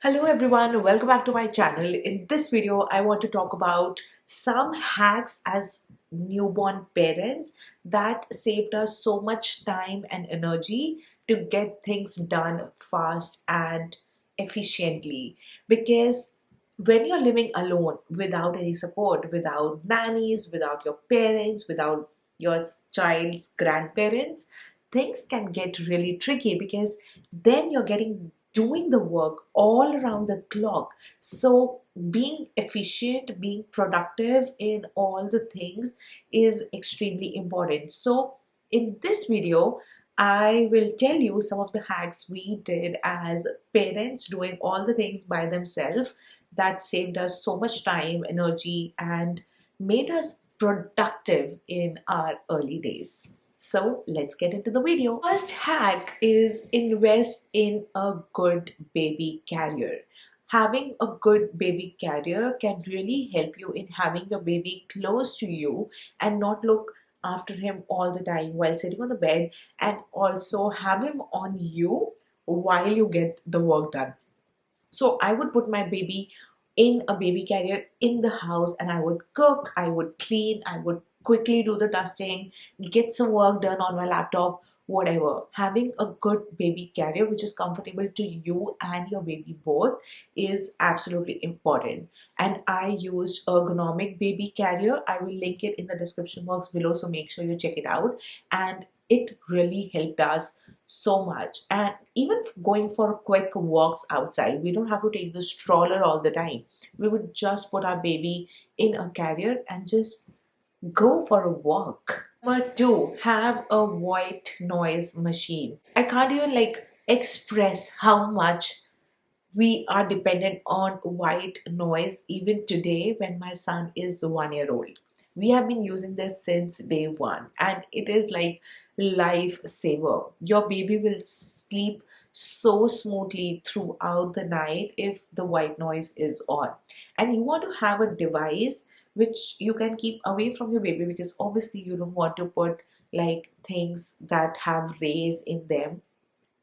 Hello everyone, welcome back to my channel. In this video, I want to talk about some hacks as newborn parents that saved us so much time and energy to get things done fast and efficiently. Because when you're living alone without any support, without nannies, without your parents, without your child's grandparents, things can get really tricky because then you're getting doing the work all around the clock. So being efficient, being productive in all the things is extremely important. So in this video, I will tell you some of the hacks we did as parents doing all the things by themselves that saved us so much time, energy, and made us productive in our early days. So let's get into the video. First hack is invest in a good baby carrier. Having a good baby carrier can really help you in having your baby close to you and not look after him all the time while sitting on the bed, and also have him on you while you get the work done. So I would put my baby in a baby carrier in the house and I would cook, I would clean, I would quickly do the dusting, get some work done on my laptop, whatever. Having a good baby carrier which is comfortable to you and your baby both is absolutely important. And I used ergonomic baby carrier. I will link it in the description box below, so make sure you check it out. And it really helped us so much. And even going for quick walks outside, we don't have to take the stroller all the time. We would just put our baby in a carrier and just go for a walk. Number two, have a white noise machine. I can't even express how much we are dependent on white noise even today when my son is 1 year old. We have been using this since day one and it is like lifesaver. Your baby will sleep so smoothly throughout the night if the white noise is on. And you want to have a device which you can keep away from your baby, because obviously you don't want to put like things that have rays in them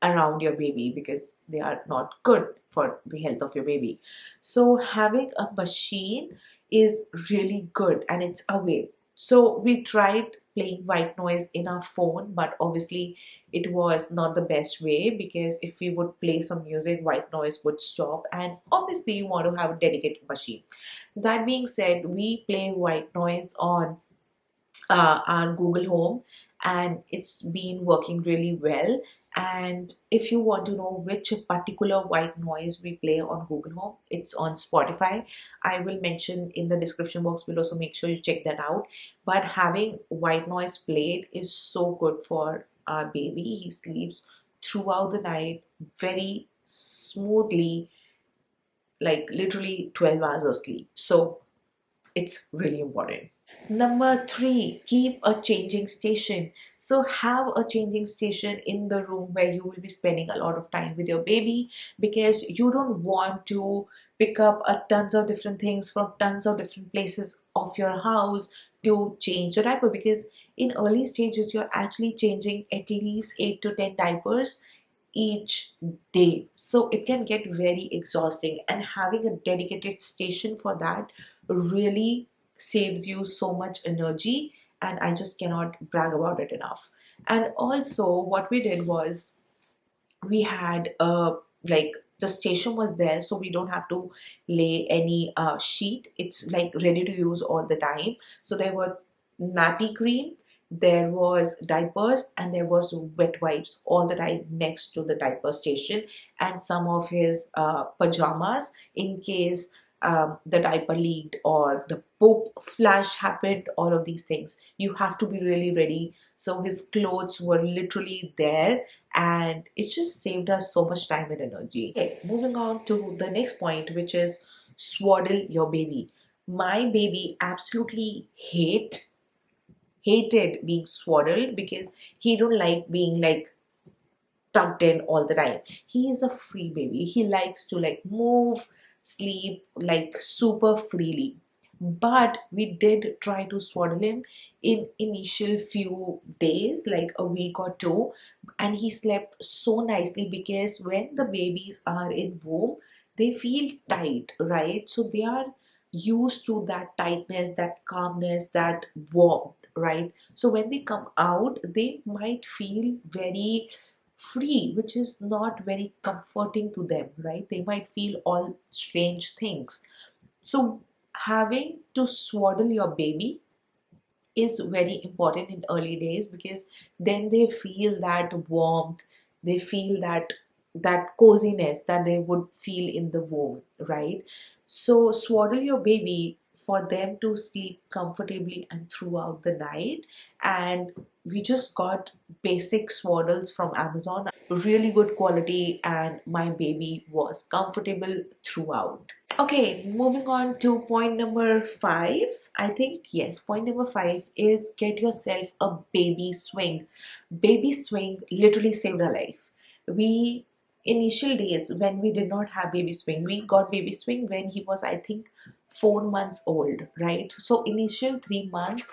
around your baby because they are not good for the health of your baby. So having a machine is really good and it's away. So we tried playing white noise in our phone, but obviously it was not the best way, because if we would play some music, white noise would stop, and obviously you want to have a dedicated machine. That being said, we play white noise on our Google Home, and it's been working really well. And if you want to know which particular white noise we play on Google Home, it's on Spotify. I will mention in the description box below, so make sure you check that out. But having white noise played is so good for our baby. He sleeps throughout the night very smoothly, like literally 12 hours of sleep. So it's really important. Number three, keep a changing station. So have a changing station in the room where you will be spending a lot of time with your baby, because you don't want to pick up a tons of different things from tons of different places of your house to change your diaper, because in early stages you're actually changing at least 8 to 10 diapers each day. So it can get very exhausting, and having a dedicated station for that really saves you so much energy, and I just cannot brag about it enough. And also what we did was, we had like the station was there, so we don't have to lay any sheet. It's like ready to use all the time. So there were nappy cream, there was diapers, and there was wet wipes all the time next to the diaper station, and some of his pajamas in case the diaper leaked or the poop flash happened. All of these things you have to be really ready, so his clothes were literally there, and it just saved us so much time and energy. Okay, moving on to the next point, which is swaddle your baby. My baby absolutely hated being swaddled because he don't like being like tucked in all the time. He is a free baby. He likes to like move, sleep like super freely. But we did try to swaddle him in initial few days, like a week or two, and he slept so nicely, because when the babies are in womb, they feel tight, right? So they are used to that tightness, that calmness, that warmth, right? So when they come out, they might feel very free, which is not very comforting to them, right? They might feel all strange things. So having to swaddle your baby is very important in early days, because then they feel that warmth, they feel that coziness that they would feel in the womb, right? So swaddle your baby for them to sleep comfortably and throughout the night. And we just got basic swaddles from Amazon, really good quality, and my baby was comfortable throughout. Okay, moving on to point number five. I think, yes, point number five is get yourself a baby swing. Baby swing literally saved our life. We, initial days when we did not have baby swing, we got baby swing when he was, I think, 4 months old, right? So, initial 3 months,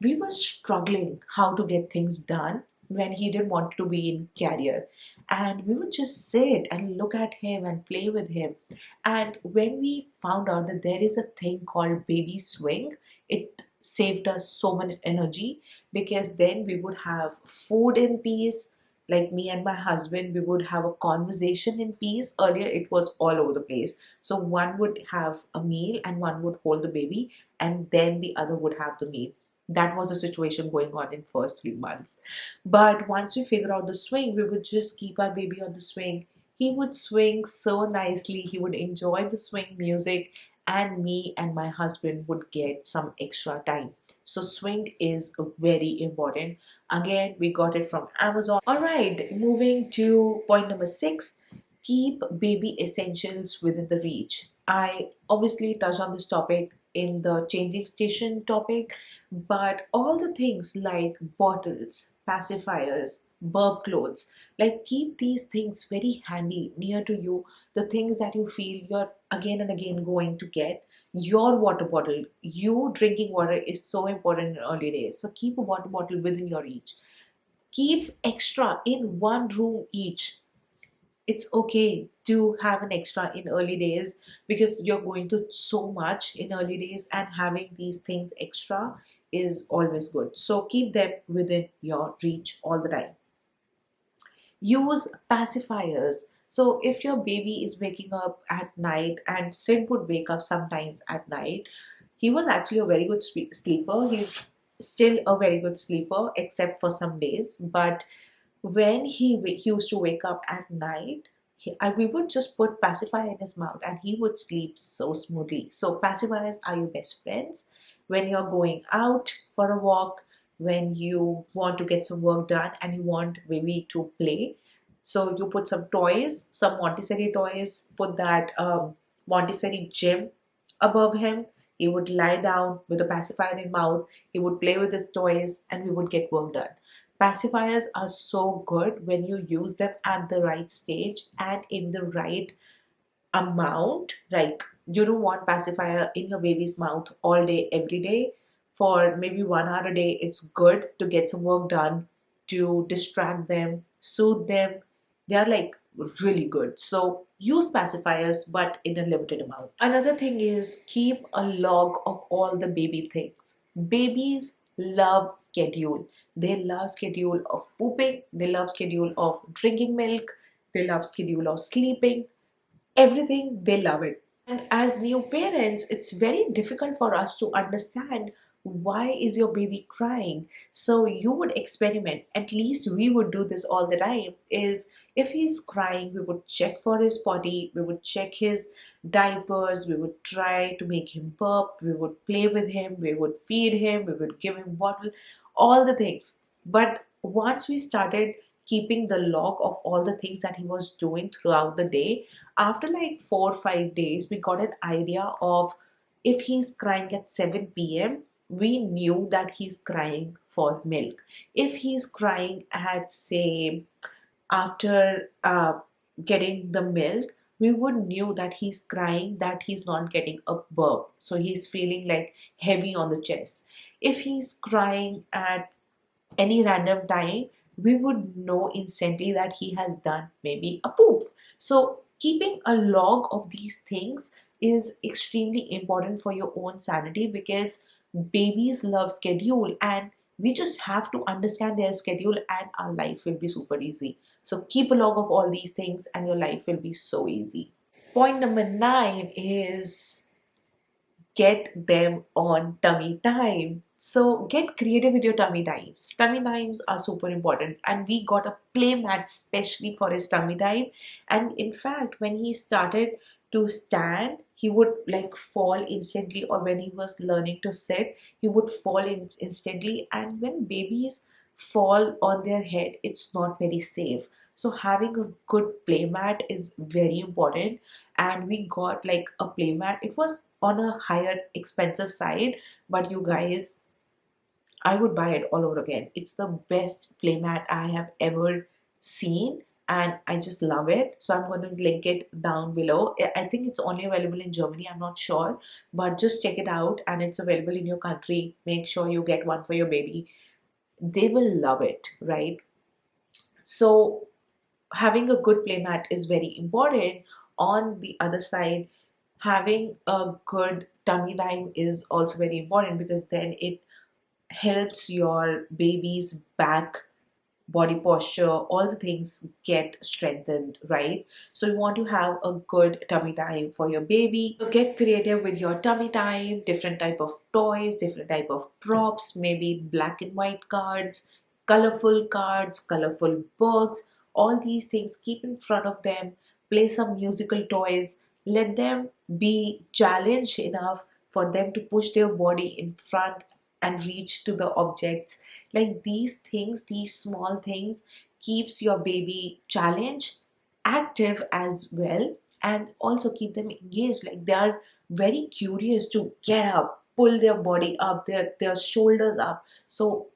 we were struggling how to get things done when he didn't want to be in carrier. And we would just sit and look at him and play with him. And when we found out that there is a thing called baby swing, it saved us so much energy, because then we would have food in peace. Like me and my husband, we would have a conversation in peace. Earlier, it was all over the place. So one would have a meal and one would hold the baby, and then the other would have the meal. That was the situation going on in first 3 months. But once we figured out the swing, we would just keep our baby on the swing. He would swing so nicely, he would enjoy the swing music, and me and my husband would get some extra time. So, swing is very important. Again, we got it from Amazon. All right, moving to point number six, keep baby essentials within the reach. I obviously touched on this topic in the changing station topic, but all the things like bottles, pacifiers, burp clothes, like keep these things very handy near to you. The things that you feel you're again and again going to get. Your water bottle, you drinking water is so important in early days. So keep a water bottle within your reach. Keep extra in one room each. It's okay to have an extra in early days, because you're going to so much in early days, and having these things extra is always good. So keep them within your reach all the time. Use pacifiers. So if your baby is waking up at night, and Sid would wake up sometimes at night, he was actually a very good sleeper. He's still a very good sleeper, except for some days. But when he used to wake up at night, we would just put pacifier in his mouth and he would sleep so smoothly. So pacifiers are your best friends when you're going out for a walk, when you want to get some work done and you want baby to play. So you put some toys, some Montessori toys, put that Montessori gym above him. He would lie down with a pacifier in mouth. He would play with his toys and we would get work done. Pacifiers are so good when you use them at the right stage and in the right amount. Like, you don't want pacifier in your baby's mouth all day, every day. For maybe 1 hour a day, it's good to get some work done, to distract them, soothe them. They are like really good. So use pacifiers, but in a limited amount. Another thing is keep a log of all the baby things. Babies love schedule. They love schedule of pooping. They love schedule of drinking milk. They love schedule of sleeping. Everything, they love it. And as new parents, it's very difficult for us to understand why is your baby crying. So you would experiment, at least we would do this all the time, is if he's crying, we would check for his potty, we would check his diapers, we would try to make him burp, we would play with him, we would feed him, we would give him bottle, all the things. But once we started keeping the log of all the things that he was doing throughout the day, after like 4 or 5 days, we got an idea of if he's crying at 7 p.m., we knew that he's crying for milk. If he's crying at, say, after getting the milk, we would knew that he's crying, that he's not getting a burp. So he's feeling like heavy on the chest. If he's crying at any random time, we would know instantly that he has done maybe a poop. So keeping a log of these things is extremely important for your own sanity, because babies love schedule, and we just have to understand their schedule and our life will be super easy. So keep a log of all these things and your life will be so easy. Point number 9 is get them on tummy time. So get creative with your tummy times. Tummy times are super important, and we got a play mat specially for his tummy time. And in fact, when he started to stand, he would like fall instantly, or when he was learning to sit, he would fall instantly. And when babies fall on their head, it's not very safe. So having a good play mat is very important, and we got like a playmat. It was on a higher expensive side, but you guys, I would buy it all over again. It's the best playmat I have ever seen, and I just love it. So I'm going to link it down below. I think it's only available in Germany, I'm not sure, but just check it out, and it's available in your country. Make sure you get one for your baby. They will love it, right? So having a good playmat is very important. On the other side, having a good tummy time is also very important, because then it helps your baby's back, body posture, all the things get strengthened, right? So you want to have a good tummy time for your baby. So get creative with your tummy time, different type of toys, different type of props, maybe black and white cards, colorful books, all these things keep in front of them. Play some musical toys, let them be challenged enough for them to push their body in front and reach to the objects. Like these things, these small things keeps your baby challenged, active as well, and also keep them engaged. Like they are very curious to get up, pull their body up, their shoulders up. So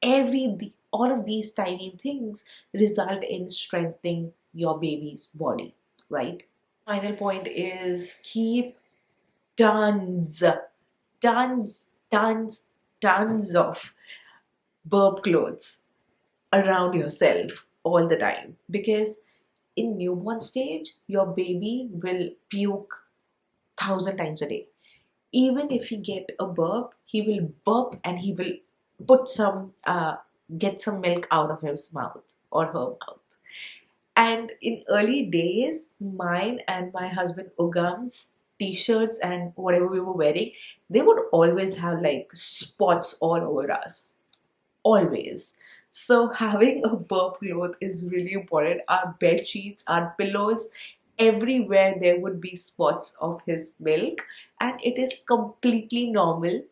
all of these tiny things result in strengthening your baby's body, right? Final point is keep tons, tons, tons, tons of burp clothes around yourself all the time, because in newborn stage your baby will puke 1,000 times a day. Even if he get a burp, he will burp and he will put some get some milk out of his mouth or her mouth. And in early days, mine and my husband Ugam's t-shirts and whatever we were wearing, they would always have like spots all over us, always. So having a burp cloth is really important. Our bed sheets, our pillows, everywhere there would be spots of his milk, and it is completely normal.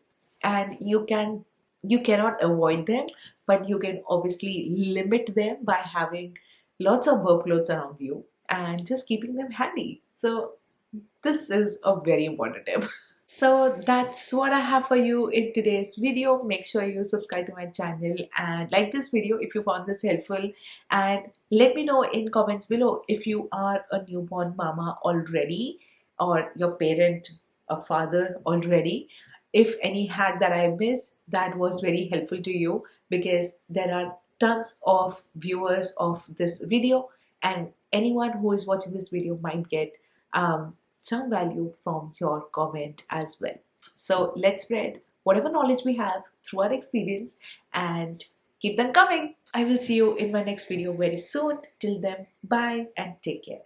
And you cannot avoid them, but you can obviously limit them by having lots of burp clothes around you and just keeping them handy. So this is a very important tip. So that's what I have for you in today's video. Make sure you subscribe to my channel and like this video if you found this helpful, and let me know in comments below if you are a newborn mama already, or your parent, a father already. If any hack that I missed that was very helpful to you, because there are tons of viewers of this video, and anyone who is watching this video might get some value from your comment as well. So let's spread whatever knowledge we have through our experience and keep them coming. I will see you in my next video very soon. Till then, bye and take care.